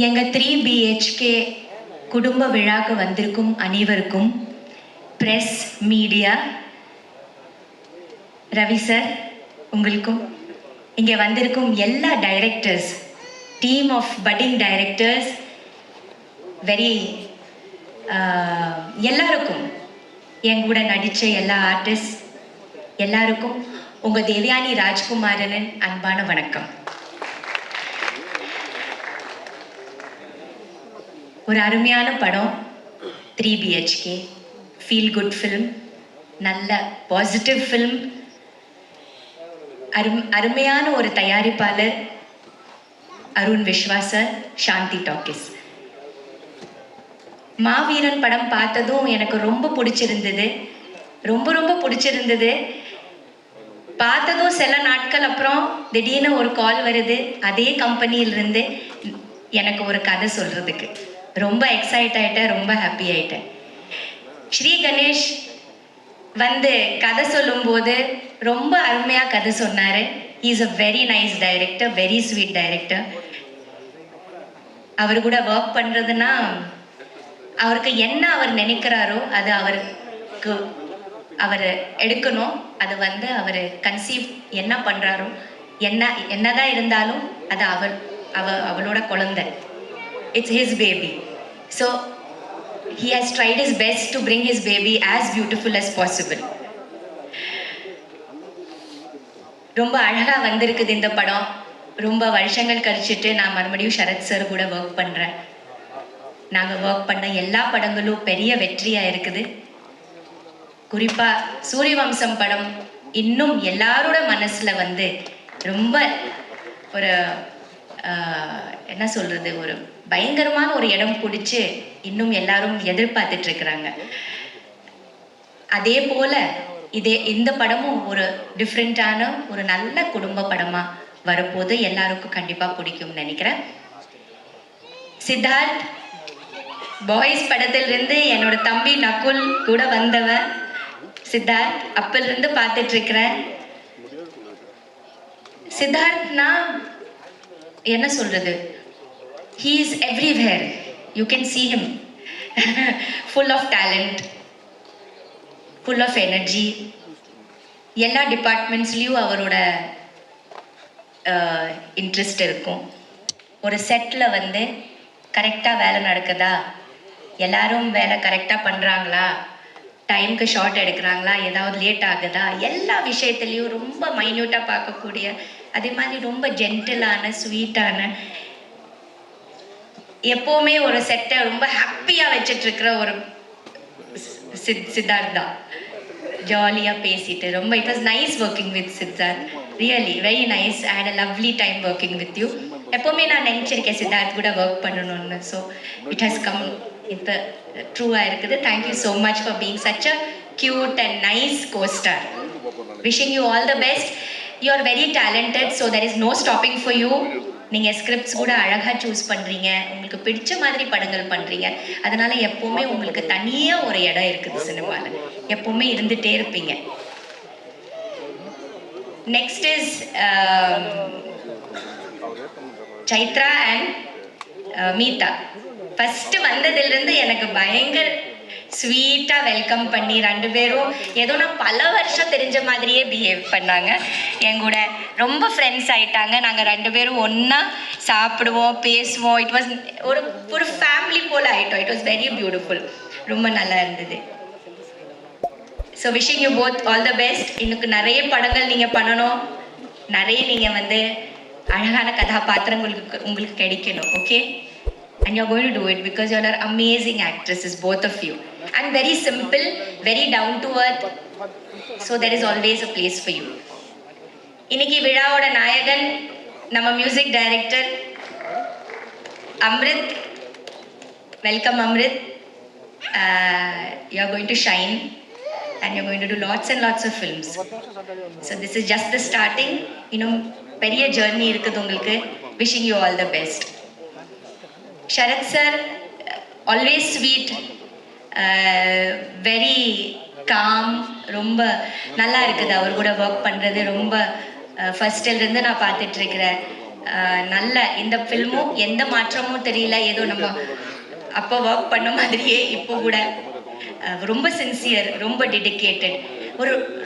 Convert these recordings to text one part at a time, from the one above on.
எங்கள் 3 BHK குடும்ப விழாக்கு வந்திருக்கும் அனைவருக்கும், ப்ரெஸ், மீடியா, ரவி சார் உங்களுக்கும், இங்கே வந்திருக்கும் எல்லா directors, team of budding directors, எல்லாருக்கும், என் கூட நடித்த எல்லா ஆர்டிஸ்ட் எல்லாருக்கும் உங்கள் தேவயானி ராஜ்குமாரனின் அன்பான வணக்கம். ஒரு அருமையான படம் 3 BHK, ஃபீல் குட் ஃபிலிம், நல்ல பாசிட்டிவ் ஃபிலிம், அருமையான ஒரு தயாரிப்பாளர் அருண் விஸ்வாசர், சாந்தி டாக்கிஸ். மாவீரன் படம் பார்த்ததும் எனக்கு ரொம்ப பிடிச்சிருந்தது, ரொம்ப பிடிச்சிருந்தது. பார்த்ததும் சில நாட்கள் அப்புறம் திடீர்னு ஒரு கால் வருது, அதே கம்பெனியிலிருந்து எனக்கு ஒரு கதை சொல்கிறதுக்கு. ரொம்ப எக்ஸைட் ஆகிட்டேன், ரொம்ப ஹாப்பி ஆகிட்டேன். ஸ்ரீ கணேஷ் வந்து கதை சொல்லும்போது ரொம்ப அருமையாக கதை சொன்னார். Is a very nice director, very sweet director. அவர் கூட ஒர்க் பண்ணுறதுன்னா அவருக்கு என்ன அவர் நினைக்கிறாரோ அது அவர் எடுக்கணும். அது வந்து அவர் கன்சீவ் என்ன பண்ணுறாரோ, என்னதான் இருந்தாலும் அது அவளோட குழந்தை. It's his baby. So he has tried his best to bring his baby as beautiful as possible. ரொம்ப அழகா வந்திருக்குது இந்த படம். ரொம்ப வருஷங்கள் கழிச்சிட்டு நான் மறுபடியும் சரத் சார் கூட ஒர்க் பண்ணுறேன். நாங்கள் ஒர்க் பண்ண எல்லா படங்களும் பெரிய வெற்றியாக இருக்குது. குறிப்பாக சூரியவம்சம் படம் இன்னும் எல்லாரோட மனசில் வந்து ரொம்ப ஒரு என்ன சொல்கிறது, ஒரு பயங்கரமான ஒரு இடம் பிடிச்சி இன்னும் எல்லாரும் எதிர்பார்த்துட்டு இருக்கிறாங்க. அதே போல் இந்த படமும் ஒரு டிஃப்ரெண்ட்டான ஒரு நல்ல குடும்ப படமாக வரப்போது எல்லாருக்கும் கண்டிப்பாக பிடிக்கும்னு நினைக்கிறேன். சித்தார்த் பாய்ஸ் படத்திலிருந்து என்னோட தம்பி நகுல் கூட வந்தவன் சித்தார்த், அப்பிலிருந்து பார்த்துட்டு இருக்கிறேன். சித்தார்த்னா என்ன சொல்றது, he is everywhere, you can see him. Full of talent, full of energy. எல்லா டிபார்ட்மெண்ட்ஸ்லேயும் அவரோட இன்ட்ரெஸ்ட் இருக்கும். ஒரு செட்டில் வந்து கரெக்டாக வேலை நடக்குதா, எல்லாரும் வேலை கரெக்டாக பண்ணுறாங்களா, டைமுக்கு ஷார்ட் எடுக்கிறாங்களா, ஏதாவது லேட் ஆகுதா, எல்லா விஷயத்துலேயும் ரொம்ப மைன்யூட்டாக பார்க்கக்கூடிய, அதே மாதிரி ரொம்ப ஜென்டிலான, ஸ்வீட்டான, எப்போவுமே ஒரு செட்டை ரொம்ப ஹாப்பியாக வச்சிட்ருக்கிற ஒரு சித்தார்த் தான். ஜாலியாக பேசிட்டு ரொம்ப it was nice working with Siddharth. Really very nice. I had a lovely time working with you. எப்போவுமே நான் நினச்சிருக்கேன் சித்தார்த் கூட ஒர்க் பண்ணணும்னு. ஸோ இட் ஹாஸ் கம் இது ட்ரூவாக இருக்குது. Thank you so much for being such a cute and nice costar. Wishing you all the best. You are very talented, so there is no stopping for you. நீங்கள் scripts கூட அழகாக choose பண்ணுறீங்க, உங்களுக்கு பிடிச்ச மாதிரி படங்கள் பண்ணுறீங்க. அதனால் எப்போவுமே உங்களுக்கு தனியாக ஒரு இடம் இருக்குது சினிமாவில், எப்போவுமே இருந்துகிட்டே இருப்பீங்க. Next is Chaitra and Meetha. First வந்ததுலேருந்து எனக்கு பயங்கர ஸ்வீட்டாக வெல்கம் பண்ணி ரெண்டு பேரும் ஏதோ நான் பல வருஷம் தெரிஞ்ச மாதிரியே பிஹேவ் பண்ணாங்க. என் கூட ரொம்ப ஃப்ரெண்ட்ஸ் ஆகிட்டாங்க. நாங்கள் ரெண்டு பேரும் ஒன்றா சாப்பிடுவோம், பேசுவோம். இட் வாஸ் ஒரு ஃபேமிலி போல் ஆகிட்டோம். It was very beautiful. ரொம்ப நல்லா இருந்தது. So wishing you both all the best. இன்னும் நிறைய படங்கள் நீங்கள் பண்ணணும், நிறைய நீங்கள் வந்து அழகான கதாபாத்திரங்களுக்கு உங்களுக்கு கிடைக்கணும். Okay, and you're going to do it because you are amazing actresses, both of you, and very simple, very down to earth, so there is always a place for you. இன்னைக்கு விழாவோட நாயகன் நம்ம music director Amrit. Welcome Amrit. You are going to shine and you're going to do lots and lots of films. So this is just the starting. இன்னும் பெரிய journey இருக்குது உங்களுக்கு. Wishing you all the best. Sharath sir, always sweet, very calm, ரொம்ப நல்லா இருக்குது அவர் கூட work பண்ணுறது. ரொம்ப ஃபர்ஸ்டிலிருந்து நான் பார்த்துட்ருக்கிறேன். நல்ல இந்த ஃபில்மும் எந்த மாற்றமும் தெரியல, ஏதோ நம்ம அப்போ ஒர்க் பண்ண மாதிரியே இப்போ கூட ரொம்ப சின்சியர், ரொம்ப டெடிக்கேட்டட்,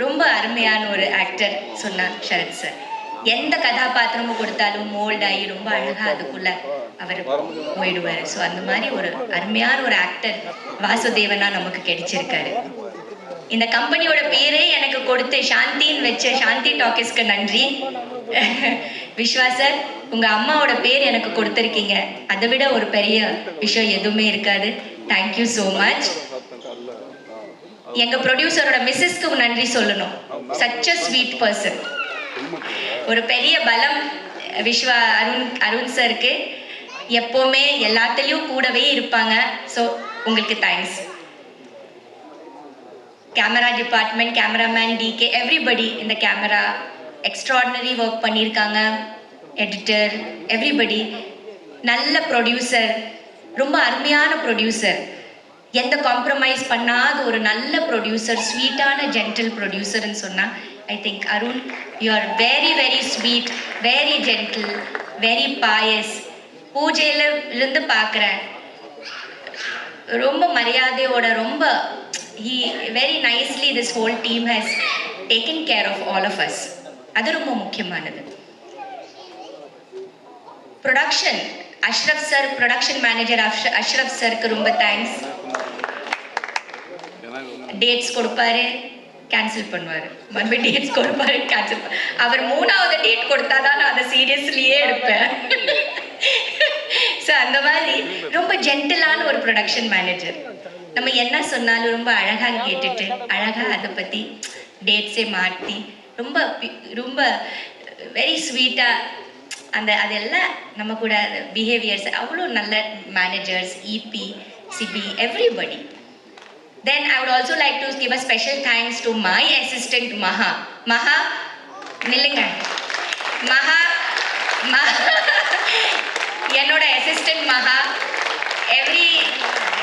ரொம்ப அருமையான ஒரு ஆக்டர் சொன்னார் சரத் சார். எந்த கதாபாத்திரமும் கொடுத்தாலும் மோல்ட் ஆகி ரொம்ப அழகாக அதுக்குள்ள அவர் போயிடுவார். ஸோ அந்த மாதிரி ஒரு அருமையான ஒரு ஆக்டர் வாசுதேவனா நமக்கு கிடைச்சிருக்காரு. இந்த கம்பெனியோட பேரே எனக்கு கொடுத்து சாந்தின்னு வச்ச சாந்தி டாக்கீஸ்க்கு நன்றி. விஸ்வா சார், உங்கள் அம்மாவோட பேர் எனக்கு கொடுத்துருக்கீங்க, அதை விட ஒரு பெரிய விஷயம் எதுவுமே இருக்காது. Thank you so much. எங்கள் ப்ரொடியூசரோட மிஸ்ஸஸ்க்கு நன்றி சொல்லணும். Such a sweet person. ஒரு பெரிய பலம் விஸ்வா அருண் சருக்கு. எப்போவுமே எல்லாத்துலேயும் கூடவே இருப்பாங்க. ஸோ உங்களுக்கு thanks. Camera department, cameraman, D K, everybody இந்த கேமரா எக்ஸ்ட்ராடினரி ஒர்க் பண்ணியிருக்காங்க. Editor, everybody. நல்ல ப்ரொடியூசர், ரொம்ப அருமையான ப்ரொடியூசர், எந்த காம்ப்ரமைஸ் பண்ணாத ஒரு நல்ல ப்ரொடியூசர், ஸ்வீட்டான ஜென்டில் ப்ரொடியூசர்னு சொன்னால் I think Arun, you are very very sweet, very gentle, very pious. பூஜையில இருந்து பார்க்குறேன், ரொம்ப மரியாதையோட, ரொம்ப very nicely this whole team has taken care of all of us. அது ரொம்ப முக்கியமானது. Production, Ashraf sir, production manager Ashraf சாருக்கு ரொம்ப தேங்க்ஸ். டேட்ஸ் கொடுப்பாரு, கேன்சல் பண்ணுவார், மறுபடியும் டேட்ஸ் கொடுப்பாரு, கேன்சல் பண்ணுவார். அவர் 3வது டேட் கொடுத்தா தான் நான் அதை சீரியஸ்லியே எடுப்பேன். ஸோ அந்த மாதிரி ரொம்ப ஜென்டிலான ஒரு ப்ரொடக்ஷன் மேனேஜர். நம்ம என்ன சொன்னாலும் ரொம்ப அழகாக கேட்டுட்டு அழகாக அதை பற்றி டேட்ஸே மாற்றி ரொம்ப ரொம்ப வெரி ஸ்வீட்டாக அதெல்லாம் நம்ம கூட பிஹேவியர்ஸ் அவ்வளோ நல்ல managers, E P, C B, everybody. Then I would also like to give a special thanks to my assistant Maha. Maha, நில்லுங்க. மகா என்னோட assistant Maha.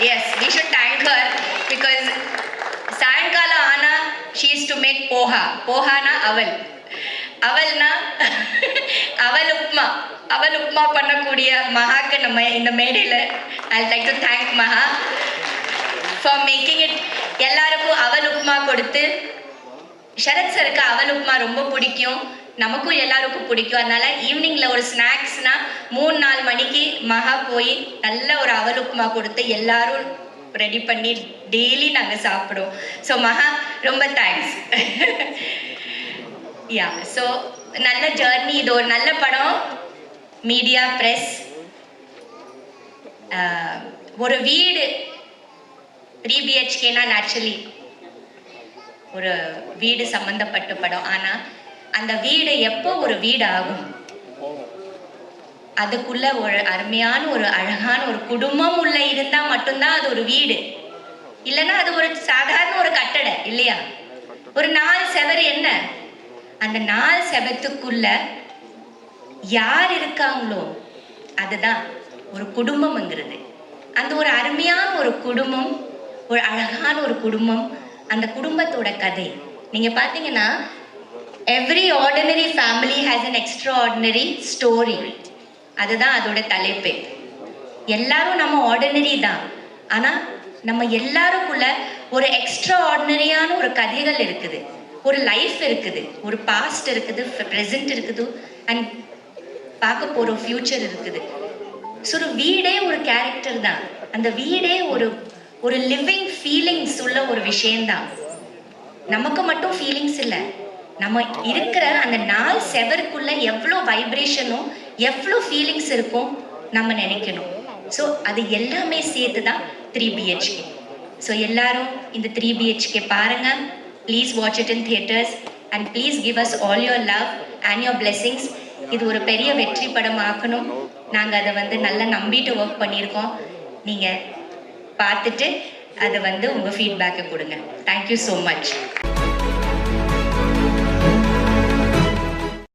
Yes, we should thank her because சாயங்காலம் ஆனா she used to make poha. போஹானா அவல், அவல்னா அவல் உப்மா பண்ணக்கூடிய மகாக்கு நம்ம இந்த மேடையில் I'd like to thank Maha for making it. எல்லாருக்கும் அவல் உப்மா கொடுத்து, சரத் சருக்கு அவல் உப்மா ரொம்ப பிடிக்கும், நமக்கும் எல்லாருக்கும் பிடிக்கும். அதனால ஈவினிங்கில் ஒரு ஸ்நாக்ஸ்னால் 3-4 மணிக்கு மகா போய் நல்ல ஒரு அவல் உப்புமா கொடுத்து எல்லாரும் ரெடி பண்ணி டெய்லி நாங்கள் சாப்பிடுவோம். ஸோ மகா ரொம்ப தேங்க்ஸ். யா, ஸோ நல்ல ஜேர்னி, இது ஒரு நல்ல படம். மீடியா, ப்ரெஸ், ஒரு வீடு 3 BHKனா நேச்சுரலி ஒரு வீடு சம்மந்தப்பட்ட படம். ஆனால் அந்த வீடு எப்போ ஒரு வீடு ஆகும், அதுக்குள்ள ஒரு அருமையான ஒரு அழகான ஒரு குடும்பம் உள்ள இருந்தால் மட்டும்தான் அது ஒரு வீடு. இல்லைன்னா அது ஒரு சாதாரண ஒரு கட்டடை இல்லையா? ஒரு 4 செவர் என்ன, அந்த 4 செவத்துக்குள்ள யார் இருக்காங்களோ அதுதான் ஒரு குடும்பம்ங்கிறது. அந்த ஒரு அருமையான ஒரு குடும்பம், ஒரு அழகான ஒரு குடும்பம், அந்த குடும்பத்தோட கதை. நீங்கள் பார்த்தீங்கன்னா every ordinary family has an extraordinary story. அதுதான் அதோட தலைப்பு. எல்லாரும் நம்ம ஆர்டினரி தான், ஆனால் நம்ம எல்லாருக்குள்ள ஒரு எக்ஸ்ட்ரா ஆர்டினரியான ஒரு கதைகள் இருக்குது, ஒரு லைஃப் இருக்குது, ஒரு பாஸ்ட் இருக்குது, ப்ரெசன்ட் இருக்குது, அண்ட் பார்க்க போகிற ஃப்யூச்சர் இருக்குது. ஸோ ஒரு வீடே ஒரு கேரக்டர் தான். அந்த வீடே ஒரு லிவிங் ஃபீலிங்ஸ் உள்ள ஒரு விஷயந்தான். நமக்கு மட்டும் ஃபீலிங்ஸ் இல்லை, நம்ம இருக்கிற அந்த 4 செவருக்குள்ள எவ்வளோ வைப்ரேஷனும் எவ்வளோ ஃபீலிங்ஸ் இருக்கும் நம்ம நினைக்கணும். ஸோ அது எல்லாமே சேர்த்து தான் 3 BHK. ஸோ எல்லாரும் இந்த 3 BHK பாருங்கள். Please watch it in theatres and please give us all your love and your blessings. இது ஒரு பெரிய வெற்றி படம் ஆக்கணும். நாங்கள் அதை நல்லா நம்பிட்டு ஒர்க் பண்ணியிருக்கோம். நீங்கள் பார்த்துட்டு அதை உங்கள் ஃபீட்பேக்கை கொடுங்க. Thank you so much.